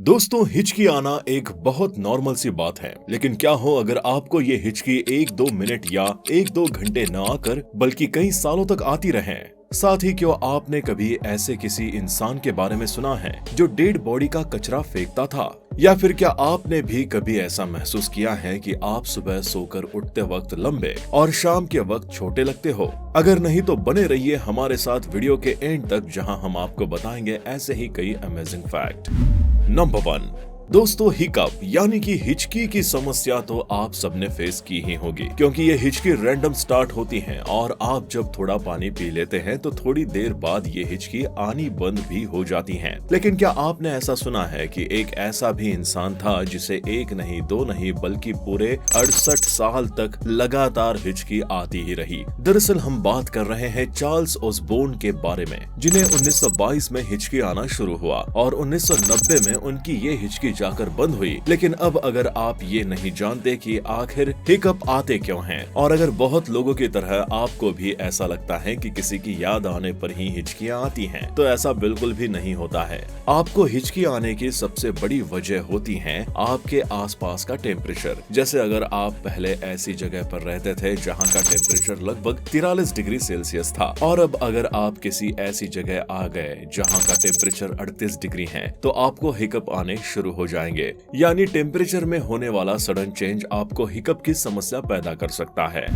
दोस्तों, हिचकी आना एक बहुत नॉर्मल सी बात है। लेकिन क्या हो अगर आपको ये हिचकी 1-2 मिनट या 1-2 घंटे न आकर बल्कि कई सालों तक आती रहे। साथ ही क्यों आपने कभी ऐसे किसी इंसान के बारे में सुना है जो डेड बॉडी का कचरा फेंकता था? या फिर क्या आपने भी कभी ऐसा महसूस किया है कि आप सुबह सोकर उठते वक्त लंबे और शाम के वक्त छोटे लगते हो? अगर नहीं तो बने रहिए हमारे साथ वीडियो के एंड तक, जहां हम आपको बताएंगे ऐसे ही कई अमेजिंग फैक्ट। नंबर 1, दोस्तों, हिकअप यानी कि हिचकी की समस्या तो आप सबने फेस की ही होगी, क्योंकि ये हिचकी रैंडम स्टार्ट होती है और आप जब थोड़ा पानी पी लेते हैं तो थोड़ी देर बाद ये हिचकी आनी बंद भी हो जाती है। लेकिन क्या आपने ऐसा सुना है कि एक ऐसा भी इंसान था जिसे एक नहीं दो नहीं बल्कि पूरे 68 साल तक लगातार हिचकी आती ही रही? दरअसल हम बात कर रहे हैं चार्ल्स ऑसबोर्न के बारे में, जिन्हें 1922 में हिचकी आना शुरू हुआ और 1990 में उनकी ये हिचकी जाकर बंद हुई। लेकिन अब अगर आप ये नहीं जानते कि आखिर हिकअप आते क्यों हैं, और अगर बहुत लोगों की तरह आपको भी ऐसा लगता है कि किसी की याद आने पर ही हिचकियां आती हैं, तो ऐसा बिल्कुल भी नहीं होता है। आपको हिचकी आने की सबसे बड़ी वजह होती है आपके आसपास का टेम्परेचर। जैसे अगर आप पहले ऐसी जगह पर रहते थे जहाँ का टेम्परेचर लगभग 43 डिग्री सेल्सियस था, और अब अगर आप किसी ऐसी जगह आ गए जहाँ का टेम्परेचर 38 डिग्री है, तो आपको हिकअप आने शुरू हो जाएंगे। यानी टेम्परेचर में होने वाला सडन चेंज आपको हिकअप की समस्या पैदा कर सकता है।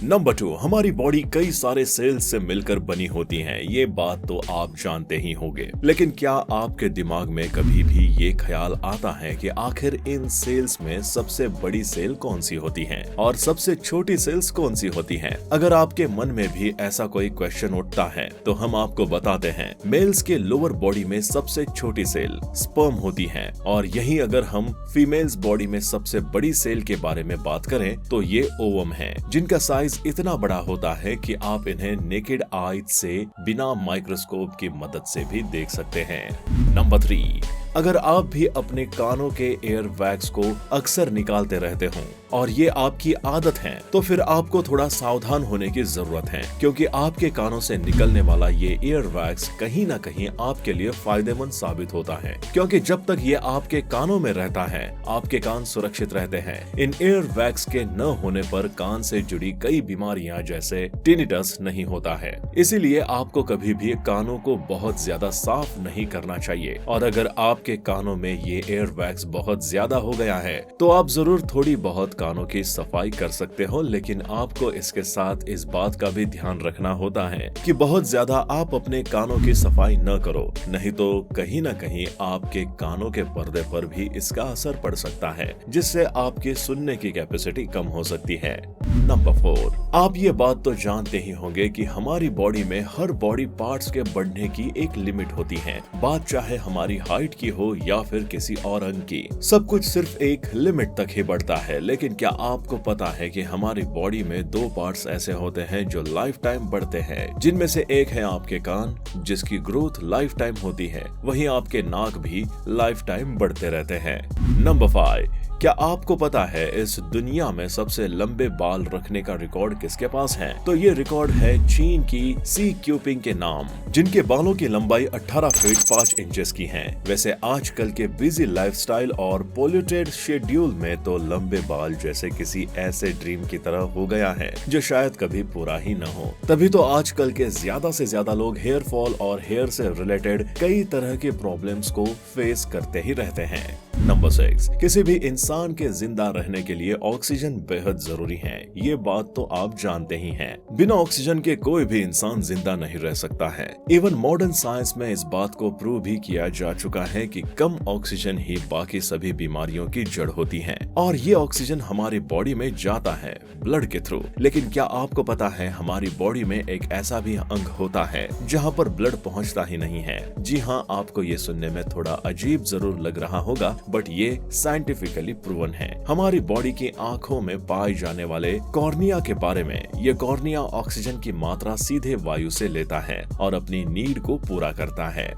नंबर 2, हमारी बॉडी कई सारे सेल्स से मिलकर बनी होती है। ये बात तो आप जानते ही होंगे। लेकिन क्या आपके दिमाग में कभी भी ये ख्याल आता है कि आखिर इन सेल्स में सबसे बड़ी सेल कौन सी होती है और सबसे छोटी सेल्स कौन सी होती हैं? अगर आपके मन में भी ऐसा कोई क्वेश्चन उठता है तो हम आपको बताते हैं। मेल्स के लोअर बॉडी में सबसे छोटी सेल स्पर्म होती है, और यही अगर हम फीमेल्स बॉडी में सबसे बड़ी सेल के बारे में बात करें तो ये ओवम है, जिनका साइज इतना बड़ा होता है कि आप इन्हें नेकेड आईज से बिना माइक्रोस्कोप की मदद से भी देख सकते हैं। नंबर 3, अगर आप भी अपने कानों के एयर वैक्स को अक्सर निकालते रहते हो और ये आपकी आदत है, तो फिर आपको थोड़ा सावधान होने की जरूरत है, क्योंकि आपके कानों से निकलने वाला ये एयर वैक्स कहीं ना कहीं आपके लिए फायदेमंद साबित होता है, क्योंकि जब तक ये आपके कानों में रहता है आपके कान सुरक्षित रहते हैं। इन एयर वैक्स के न होने पर कान से जुड़ी कई बीमारियां जैसे टिनिटस नहीं होता है। इसीलिए आपको कभी भी कानों को बहुत ज्यादा साफ नहीं करना चाहिए, और अगर आपके कानों में ये एयर वैक्स बहुत ज्यादा हो गया है तो आप जरूर थोड़ी बहुत कानों की सफाई कर सकते हो। लेकिन आपको इसके साथ इस बात का भी ध्यान रखना होता है कि बहुत ज्यादा आप अपने कानों की सफाई न करो, नहीं तो कहीं न कहीं आपके कानों के पर्दे पर भी इसका असर पड़ सकता है, जिससे आपकी सुनने की कैपेसिटी कम हो सकती है। नंबर 4, आप ये बात तो जानते ही होंगे कि हमारी बॉडी में हर बॉडी पार्ट्स के बढ़ने की एक लिमिट होती है। बात चाहे हमारी हाइट की हो या फिर किसी और अंग की, सब कुछ सिर्फ एक लिमिट तक ही बढ़ता है। लेकिन क्या आपको पता है कि हमारी बॉडी में 2 पार्ट्स ऐसे होते हैं जो लाइफ टाइम बढ़ते हैं, जिनमें से एक है आपके कान, जिसकी ग्रोथ लाइफ टाइम होती है, वहीं आपके नाक भी लाइफ टाइम बढ़ते रहते हैं। नंबर 5, क्या आपको पता है इस दुनिया में सबसे लंबे बाल रखने का रिकॉर्ड किसके पास है? तो ये रिकॉर्ड है चीन की सी क्यूपिंग के नाम, जिनके बालों की लंबाई 18 फीट 5 इंचेस की है। वैसे आजकल के बिजी लाइफस्टाइल और पोल्यूटेड शेड्यूल में तो लंबे बाल जैसे किसी ऐसे ड्रीम की तरह हो गया है जो शायद कभी पूरा ही न हो। तभी तो आजकल के ज्यादा से ज्यादा लोग हेयर फॉल और हेयर से रिलेटेड कई तरह के प्रॉब्लम्स को फेस करते ही रहते हैं। नंबर 6, किसी भी इंसान के जिंदा रहने के लिए ऑक्सीजन बेहद जरूरी है। ये बात तो आप जानते ही हैं। बिना ऑक्सीजन के कोई भी इंसान जिंदा नहीं रह सकता है। इवन मॉडर्न साइंस में इस बात को प्रूव भी किया जा चुका है कि कम ऑक्सीजन ही बाकी सभी बीमारियों की जड़ होती है, और ये ऑक्सीजन हमारी बॉडी में जाता है ब्लड के थ्रू। लेकिन क्या आपको पता है हमारी बॉडी में एक ऐसा भी अंग होता है जहाँ पर ब्लड पहुँचता ही नहीं है? जी हाँ, आपको ये सुनने में थोड़ा अजीब जरूर लग रहा होगा, बट ये साइंटिफिकली प्रूवन है। हमारी बॉडी की आंखों में पाए जाने वाले कॉर्निया के बारे में। ये कॉर्निया ऑक्सीजन की मात्रा सीधे वायु से लेता है और अपनी नीड को पूरा करता है।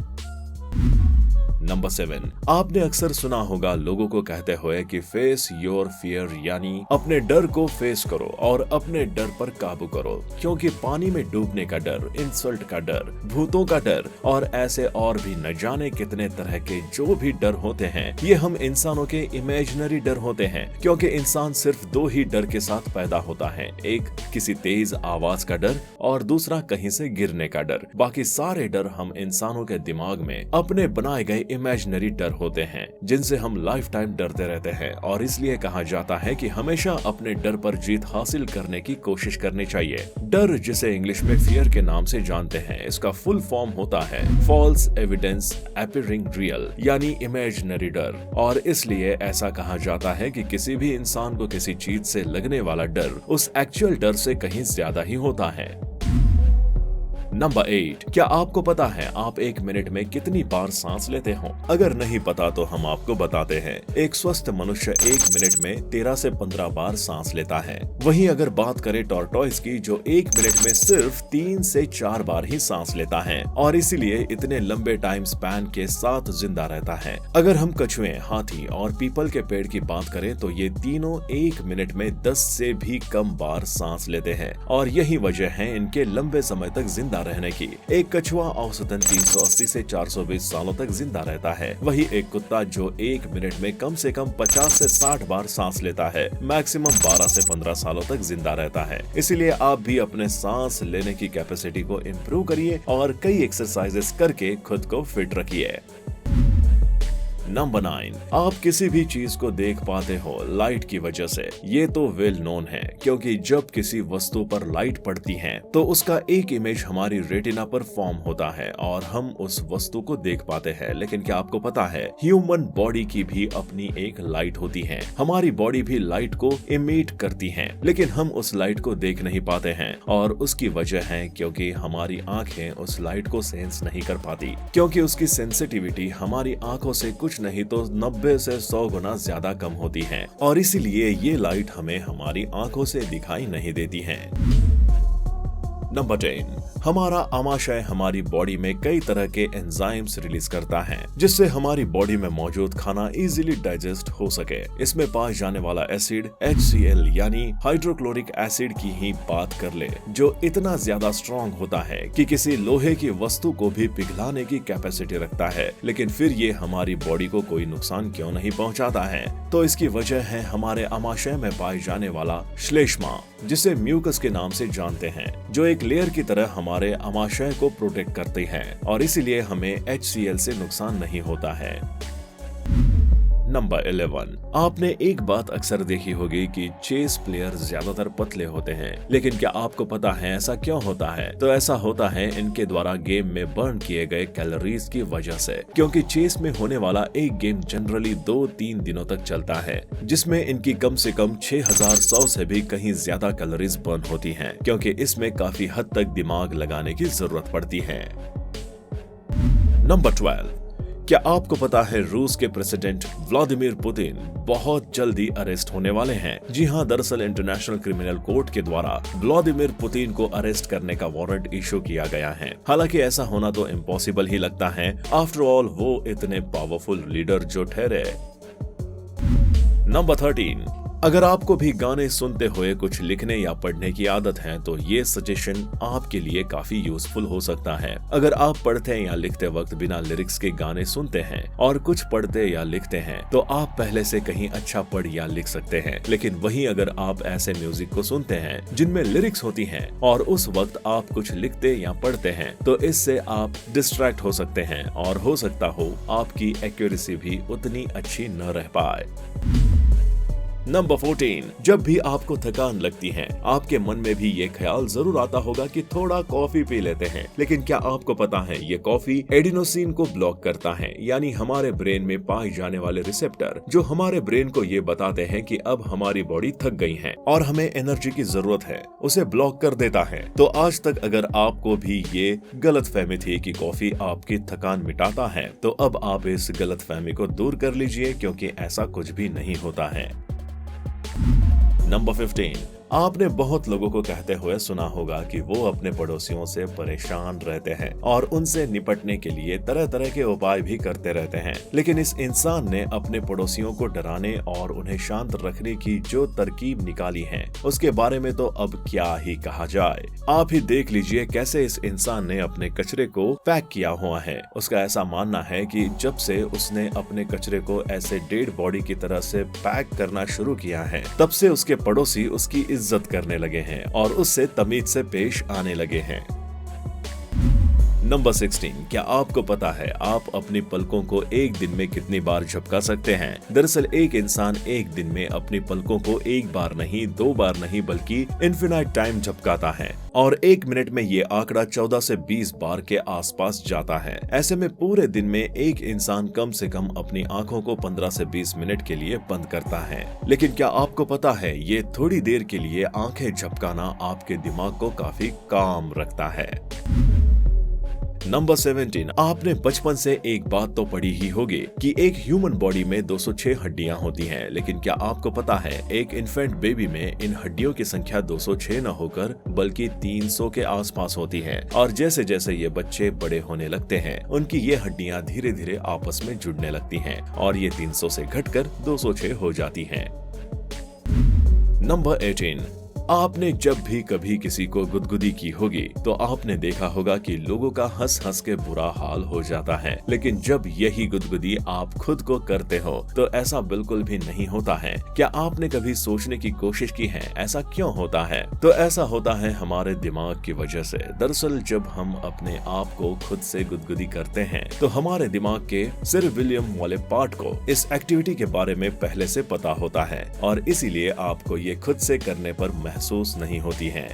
नंबर 7, आपने अक्सर सुना होगा लोगों को कहते हुए कि फेस योर फियर, यानी अपने डर को फेस करो और अपने डर पर काबू करो, क्योंकि पानी में डूबने का डर, इंसल्ट का डर, भूतों का डर और ऐसे और भी न जाने कितने तरह के जो भी डर होते हैं, ये हम इंसानों के इमेजिनरी डर होते हैं, क्योंकि इंसान सिर्फ 2 ही डर के साथ पैदा होता है, एक किसी तेज आवाज का डर और दूसरा कहीं से गिरने का डर। बाकी सारे डर हम इंसानों के दिमाग में अपने बनाए गए इमेजिनरी डर होते हैं, जिनसे हम लाइफ टाइम डरते रहते हैं, और इसलिए कहा जाता है कि हमेशा अपने डर पर जीत हासिल करने की कोशिश करनी चाहिए। डर, जिसे इंग्लिश में फियर के नाम से जानते हैं, इसका फुल फॉर्म होता है फॉल्स एविडेंस अपीयरिंग रियल, यानी इमेजिनरी डर, और इसलिए ऐसा कहा जाता है कि किसी भी इंसान को किसी चीज से लगने वाला डर उस एक्चुअल डर से कहीं ज्यादा ही होता है। नंबर 8, क्या आपको पता है आप 1 मिनट में कितनी बार सांस लेते हो? अगर नहीं पता तो हम आपको बताते हैं। एक स्वस्थ मनुष्य 1 मिनट में 13 से 15 बार सांस लेता है। वहीं अगर बात करें टॉर्टोइस की, जो 1 मिनट में सिर्फ 3 से 4 बार ही सांस लेता है और इसीलिए इतने लंबे टाइम स्पैन के साथ जिंदा रहता है। अगर हम कछुए, हाथी और पीपल के पेड़ की बात करें तो ये तीनों 1 मिनट में 10 से भी कम बार सांस लेते हैं, और यही वजह है इनके लंबे समय तक जिंदा रहने की। एक कछुआ औसतन 380 से 420 सालों तक जिंदा रहता है, वही एक कुत्ता जो 1 मिनट में कम से कम 50 से 60 बार सांस लेता है, मैक्सिमम 12 से 15 सालों तक जिंदा रहता है। इसीलिए आप भी अपने सांस लेने की कैपेसिटी को इम्प्रूव करिए और कई एक्सरसाइजेस करके खुद को फिट रखिए। नंबर 9, आप किसी भी चीज को देख पाते हो लाइट की वजह से। ये तो वेल नोन है, क्योंकि जब किसी वस्तु पर लाइट पड़ती है तो उसका एक इमेज हमारी रेटिना पर फॉर्म होता है और हम उस वस्तु को देख पाते हैं। लेकिन क्या आपको पता है, ह्यूमन बॉडी की भी अपनी एक लाइट होती है। हमारी बॉडी भी लाइट को इमिट करती है, लेकिन हम उस लाइट को देख नहीं पाते हैं, और उसकी वजह है क्योंकि हमारी आंखें उस लाइट को सेंस नहीं कर पाती, क्योंकि उसकी सेंसिटिविटी हमारी आंखों से कुछ नहीं तो 90 से 100 गुना ज्यादा कम होती है, और इसीलिए ये लाइट हमें हमारी आंखों से दिखाई नहीं देती है। नंबर 10, हमारा आमाशय हमारी बॉडी में कई तरह के एंजाइम्स रिलीज करता है, जिससे हमारी बॉडी में मौजूद खाना इजीली डाइजेस्ट हो सके। इसमें पाए जाने वाला एसिड HCl यानी हाइड्रोक्लोरिक एसिड की ही बात कर ले, जो इतना ज्यादा स्ट्रॉन्ग होता है कि किसी लोहे की वस्तु को भी पिघलाने की कैपेसिटी रखता है, लेकिन फिर ये हमारी बॉडी को कोई नुकसान क्यों नहीं पहुंचाता है? तो इसकी वजह है हमारे आमाशय में पाए जाने वाला श्लेष्मा, जिसे म्यूकस के नाम से जानते हैं, जो एक लेयर की तरह हमारे आमाशय को प्रोटेक्ट करते हैं, और इसीलिए हमें HCl से नुकसान नहीं होता है। नंबर 11, आपने एक बात अक्सर देखी होगी कि चेस प्लेयर ज्यादातर पतले होते हैं, लेकिन क्या आपको पता है ऐसा क्यों होता है? तो ऐसा होता है इनके द्वारा गेम में बर्न किए गए कैलोरीज की वजह से, क्योंकि चेस में होने वाला एक गेम जनरली 2-3 दिनों तक चलता है, जिसमें इनकी कम से कम 6100 से भी कहीं ज्यादा कैलोरीज बर्न होती हैं, क्योंकि इसमें काफी हद तक दिमाग लगाने की जरूरत पड़ती है। नंबर 12, क्या आपको पता है रूस के प्रेसिडेंट व्लादिमीर पुतिन बहुत जल्दी अरेस्ट होने वाले हैं? जी हाँ, दरअसल इंटरनेशनल क्रिमिनल कोर्ट के द्वारा व्लादिमीर पुतिन को अरेस्ट करने का वारंट इशू किया गया है। हालांकि ऐसा होना तो इम्पॉसिबल ही लगता है, आफ्टर ऑल वो इतने पावरफुल लीडर जो ठहरे। नंबर 13, अगर आपको भी गाने सुनते हुए कुछ लिखने या पढ़ने की आदत है तो ये सजेशन आपके लिए काफी यूजफुल हो सकता है। अगर आप पढ़ते या लिखते वक्त बिना लिरिक्स के गाने सुनते हैं और कुछ पढ़ते या लिखते हैं तो आप पहले से कहीं अच्छा पढ़ या लिख सकते हैं, लेकिन वहीं अगर आप ऐसे म्यूजिक को सुनते हैं जिनमें लिरिक्स होती हैं और उस वक्त आप कुछ लिखते या पढ़ते हैं तो इससे आप डिस्ट्रैक्ट हो सकते हैं और हो सकता हो आपकी एक्यूरेसी भी उतनी अच्छी न रह पाए। नंबर 14, जब भी आपको थकान लगती है आपके मन में भी ये ख्याल जरूर आता होगा कि थोड़ा कॉफी पी लेते हैं, लेकिन क्या आपको पता है ये कॉफी एडिनोसिन को ब्लॉक करता है, यानी हमारे ब्रेन में पाए जाने वाले रिसेप्टर जो हमारे ब्रेन को ये बताते हैं कि अब हमारी बॉडी थक गई है और हमें एनर्जी की जरूरत है, उसे ब्लॉक कर देता है। तो आज तक अगर आपको भी ये गलतफहमी थी कि कॉफी आपकी थकान मिटाता है तो अब आप इस गलतफहमी को दूर कर लीजिए, क्योंकि ऐसा कुछ भी नहीं होता है। नंबर 15, आपने बहुत लोगों को कहते हुए सुना होगा कि वो अपने पड़ोसियों से परेशान रहते हैं और उनसे निपटने के लिए तरह तरह के उपाय भी करते रहते हैं, लेकिन इस इंसान ने अपने पड़ोसियों को डराने और उन्हें शांत रखने की जो तरकीब निकाली है उसके बारे में तो अब क्या ही कहा जाए। आप ही देख लीजिए कैसे इस इंसान ने अपने कचरे को पैक किया हुआ है। उसका ऐसा मानना है कि जब से उसने अपने कचरे को ऐसे डेड बॉडी की तरह से पैक करना शुरू किया है, तब से उसके पड़ोसी उसकी इज्जत करने लगे हैं और उससे तमीज से पेश आने लगे हैं। नंबर 16, क्या आपको पता है आप अपनी पलकों को एक दिन में कितनी बार झपका सकते हैं? दरअसल एक इंसान एक दिन में अपनी पलकों को एक बार नहीं, 2 बार नहीं बल्कि इन्फिनाइट टाइम झपकाता है और 1 मिनट में ये आंकड़ा 14 से 20 बार के आसपास जाता है। ऐसे में पूरे दिन में एक इंसान कम से कम अपनी आंखों को 15 से 20 मिनट के लिए बंद करता है। लेकिन क्या आपको पता है ये थोड़ी देर के लिए आंखें झपकाना आपके दिमाग को काफी काम रखता है। नंबर 17, आपने बचपन से एक बात तो पढ़ी ही होगी कि एक ह्यूमन बॉडी में 206 हड्डियां होती हैं, लेकिन क्या आपको पता है एक इन्फेंट बेबी में इन हड्डियों की संख्या 206 न होकर बल्कि 300 के आसपास होती है और जैसे जैसे ये बच्चे बड़े होने लगते हैं उनकी ये हड्डियां धीरे धीरे आपस में जुड़ने लगती हैं और ये 300 से घटकर 206 हो जाती हैं। नंबर 18, आपने जब भी कभी किसी को गुदगुदी की होगी तो आपने देखा होगा कि लोगों का हंस हंस के बुरा हाल हो जाता है, लेकिन जब यही गुदगुदी आप खुद को करते हो तो ऐसा बिल्कुल भी नहीं होता है। क्या आपने कभी सोचने की कोशिश की है ऐसा क्यों होता है? तो ऐसा होता है हमारे दिमाग की वजह से। दरअसल जब हम अपने आप को खुद से गुदगुदी करते हैं तो हमारे दिमाग के सेरेबेलियम वाले पार्ट को इस एक्टिविटी के बारे में पहले से पता होता है और इसीलिए आपको ये खुद से करने पर महसूस नहीं होती है।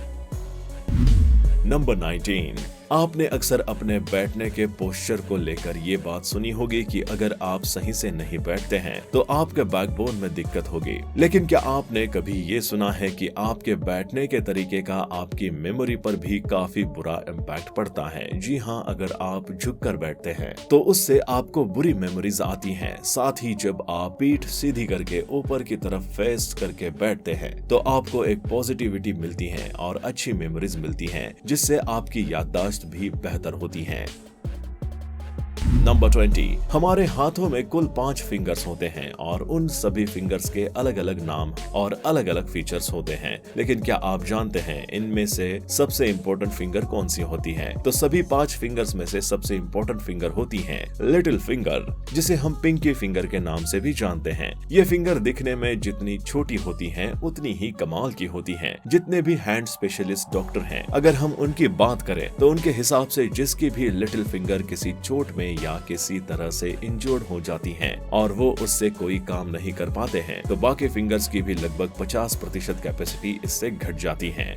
नंबर 19, आपने अक्सर अपने बैठने के पोस्चर को लेकर ये बात सुनी होगी कि अगर आप सही से नहीं बैठते हैं तो आपके बैकबोन में दिक्कत होगी। लेकिन क्या आपने कभी ये सुना है कि आपके बैठने के तरीके का आपकी मेमोरी पर भी काफी बुरा इम्पैक्ट पड़ता है? जी हाँ, अगर आप झुककर बैठते हैं तो उससे आपको बुरी मेमोरीज आती हैं। साथ ही जब आप पीठ सीधी करके ऊपर की तरफ फेस करके बैठते हैं तो आपको एक पॉजिटिविटी मिलती है और अच्छी मेमोरीज मिलती हैं, जिससे आपकी याददाश्त भी बेहतर होती हैं। नंबर 20, हमारे हाथों में कुल 5 फिंगर्स होते हैं और उन सभी फिंगर्स के अलग अलग नाम और अलग अलग फीचर्स होते हैं। लेकिन क्या आप जानते हैं इनमें से सबसे इम्पोर्टेंट फिंगर कौन सी होती है? तो सभी 5 फिंगर्स में से सबसे इम्पोर्टेंट फिंगर होती है लिटिल फिंगर, जिसे हम पिंकी फिंगर के नाम से भी जानते हैं। ये फिंगर दिखने में जितनी छोटी होती है उतनी ही कमाल की होती है। जितने भी हैंड स्पेशलिस्ट डॉक्टर हैं, अगर हम उनकी बात करें तो उनके हिसाब से जिसकी भी लिटिल फिंगर किसी चोट में या किसी तरह से इंजर्ड हो जाती हैं और वो उससे कोई काम नहीं कर पाते हैं तो बाकी फिंगर्स की भी लगभग 50% कैपेसिटी इससे घट जाती है।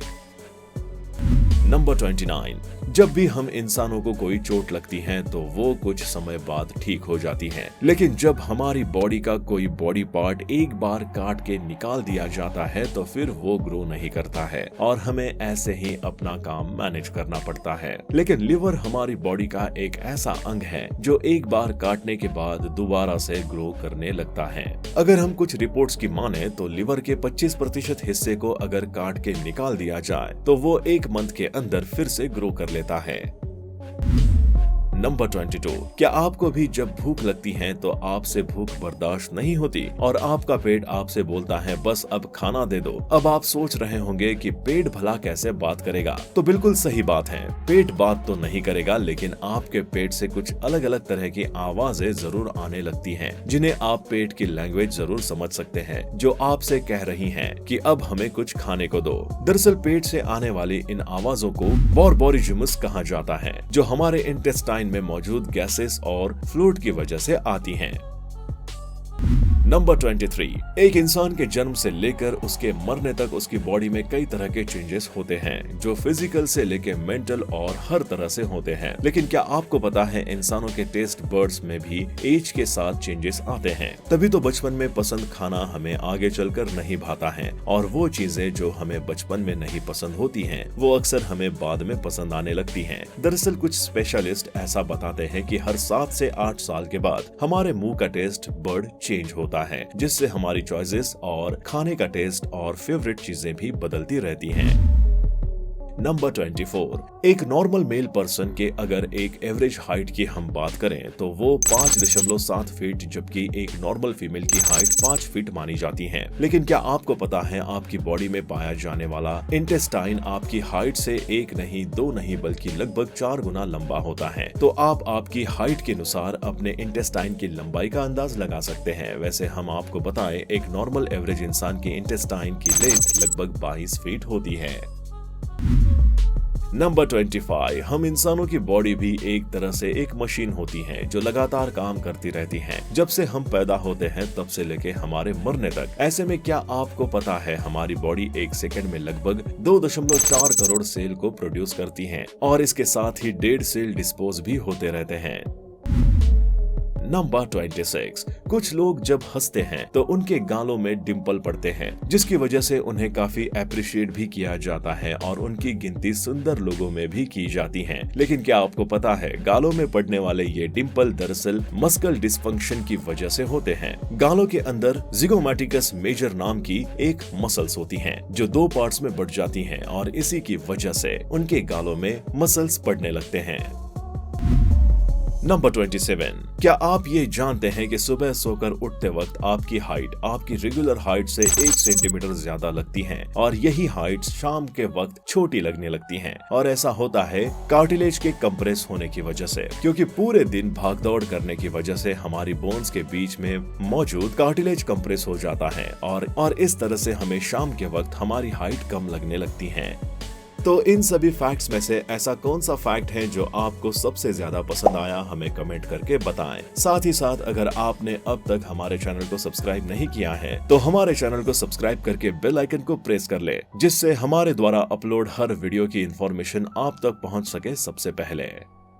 नंबर 29, जब भी हम इंसानों को कोई चोट लगती है तो वो कुछ समय बाद ठीक हो जाती है, लेकिन जब हमारी बॉडी का कोई बॉडी पार्ट एक बार काट के निकाल दिया जाता है तो फिर वो ग्रो नहीं करता है और हमें ऐसे ही अपना काम मैनेज करना पड़ता है। लेकिन लिवर हमारी बॉडी का एक ऐसा अंग है जो एक बार काटने के बाद दोबारा से ग्रो करने लगता है। अगर हम कुछ रिपोर्ट्स की माने तो लिवर के 25% हिस्से को अगर काट के निकाल दिया जाए तो वो 1 मंथ के अंदर फिर से ग्रो कर लेता है। नंबर 22, क्या आपको भी जब भूख लगती है तो आपसे भूख बर्दाश्त नहीं होती और आपका पेट आपसे बोलता है बस अब खाना दे दो? अब आप सोच रहे होंगे कि पेट भला कैसे बात करेगा? तो बिल्कुल सही बात है, पेट बात तो नहीं करेगा, लेकिन आपके पेट से कुछ अलग अलग तरह की आवाजें जरूर आने लगती हैं, जिन्हें आप पेट की लैंग्वेज जरूर समझ सकते हैं, जो आपसे कह रही हैं कि अब हमें कुछ खाने को दो। दरअसल पेट से आने वाली इन आवाजों को बोरबोरिज्मस कहा जाता है, जो हमारे इंटेस्टाइन में मौजूद गैसेस और फ्लूइड की वजह से आती हैं। नंबर 23, एक इंसान के जन्म से लेकर उसके मरने तक उसकी बॉडी में कई तरह के चेंजेस होते हैं, जो फिजिकल से लेकर मेंटल और हर तरह से होते हैं। लेकिन क्या आपको पता है इंसानों के टेस्ट बर्ड्स में भी एज के साथ चेंजेस आते हैं? तभी तो बचपन में पसंद खाना हमें आगे चलकर नहीं भाता है और वो चीजें जो हमें बचपन में नहीं पसंद होती हैं, वो अक्सर हमें बाद में पसंद आने लगती हैं। दरअसल कुछ स्पेशलिस्ट ऐसा बताते हैं कि हर 7 से 8 साल के बाद हमारे मुंह का टेस्ट बर्ड चेंज होता होता है, जिससे हमारी चॉइसेस और खाने का टेस्ट और फेवरेट चीजें भी बदलती रहती हैं। नंबर 24। एक नॉर्मल मेल पर्सन के अगर एक एवरेज हाइट की हम बात करें तो वो 5.7 फीट, जबकि एक नॉर्मल फीमेल की हाइट 5 फीट मानी जाती है। लेकिन क्या आपको पता है आपकी बॉडी में पाया जाने वाला इंटेस्टाइन आपकी हाइट से 1 नहीं 2 नहीं बल्कि लगभग 4 गुना लंबा होता है। तो आप आपकी हाइट के अनुसार अपने इंटेस्टाइन की लंबाई का अंदाज लगा सकते हैं। वैसे हम आपको बताएं, एक नॉर्मल एवरेज इंसान की इंटेस्टाइन की लेंथ लगभग 22 फीट होती है। नंबर 25। हम इंसानों की बॉडी भी एक तरह से एक मशीन होती है जो लगातार काम करती रहती है, जब से हम पैदा होते हैं तब से लेके हमारे मरने तक। ऐसे में क्या आपको पता है हमारी बॉडी 1 सेकंड में लगभग 2.4 करोड़ सेल को प्रोड्यूस करती है और इसके साथ ही 1.5 सेल डिस्पोज भी होते रहते हैं। नंबर 26। कुछ लोग जब हंसते हैं तो उनके गालों में डिंपल पड़ते हैं, जिसकी वजह से उन्हें काफी अप्रिशिएट भी किया जाता है और उनकी गिनती सुंदर लोगों में भी की जाती है। लेकिन क्या आपको पता है गालों में पड़ने वाले ये डिंपल दरअसल मस्कल डिस्फंक्शन की वजह से होते हैं। गालों के अंदर जिगोमैटिकस मेजर नाम की एक मसल्स होती हैं जो 2 पार्ट्स में बढ़ जाती हैं और इसी की वजह से उनके गालों में मसल्स पड़ने लगते हैं। नंबर 27। क्या आप ये जानते हैं कि सुबह सोकर उठते वक्त आपकी हाइट आपकी रेगुलर हाइट से 1 सेंटीमीटर ज्यादा लगती है और यही हाइट शाम के वक्त छोटी लगने लगती हैं। और ऐसा होता है कार्टिलेज के कंप्रेस होने की वजह से, क्योंकि पूरे दिन भागदौड़ करने की वजह से हमारी बोन्स के बीच में मौजूद कार्टिलेज कंप्रेस हो जाता है और इस तरह से हमें शाम के वक्त हमारी हाइट कम लगने लगती है। तो इन सभी फैक्ट्स में से ऐसा कौन सा फैक्ट है जो आपको सबसे ज्यादा पसंद आया, हमें कमेंट करके बताएं। साथ ही साथ अगर आपने अब तक हमारे चैनल को सब्सक्राइब नहीं किया है तो हमारे चैनल को सब्सक्राइब करके बेल आइकन को प्रेस कर ले, जिससे हमारे द्वारा अपलोड हर वीडियो की इंफॉर्मेशन आप तक पहुंच सके सबसे पहले।